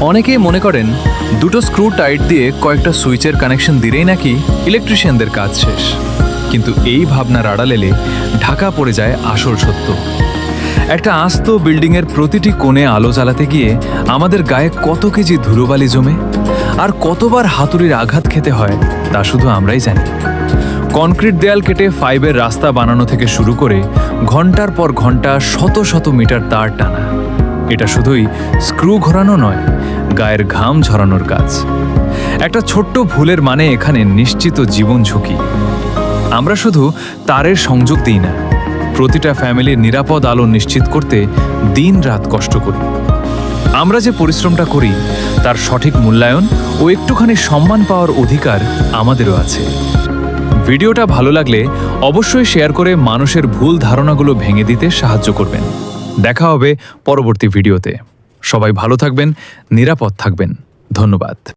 অনেকেই মনে করেন দুটো স্ক্রু টাইট দিয়ে কয়েকটা সুইচের কানেকশন দিলেই নাকি ইলেকট্রিশিয়ানদের কাজ শেষ। কিন্তু এই ভাবনার আড়াল এলে ঢাকা পড়ে যায় আসল সত্য। একটা আস্ত বিল্ডিংয়ের প্রতিটি কোণে আলো জ্বালাতে গিয়ে আমাদের গায়ে কত কেজি ধুলোবালি জমে আর কতবার হাতুড়ির আঘাত খেতে হয় তা শুধু আমরাই জানি। কনক্রিট দেয়াল কেটে ফাইবের রাস্তা বানানো থেকে শুরু করে ঘন্টার পর ঘন্টা শত শত মিটার তার টানা, এটা শুধুই স্ক্রু ঘোরানো নয়, গায়ের ঘাম ঝরানোর কাজ। একটা ছোট্ট ভুলের মানে এখানে নিশ্চিত জীবন ঝুঁকি। আমরা শুধু তারের সংযোগ দিই না, প্রতিটা ফ্যামিলির নিরাপদ আলো নিশ্চিত করতে দিন রাত কষ্ট করি। আমরা যে পরিশ্রমটা করি তার সঠিক মূল্যায়ন ও একটুখানি সম্মান পাওয়ার অধিকার আমাদেরও আছে। ভিডিওটা ভালো লাগলে অবশ্যই শেয়ার করে মানুষের ভুল ধারণাগুলো ভেঙে দিতে সাহায্য করবেন। দেখা হবে পরবর্তী ভিডিওতে। সবাই ভালো থাকবেন, নিরাপদ থাকবেন। ধন্যবাদ।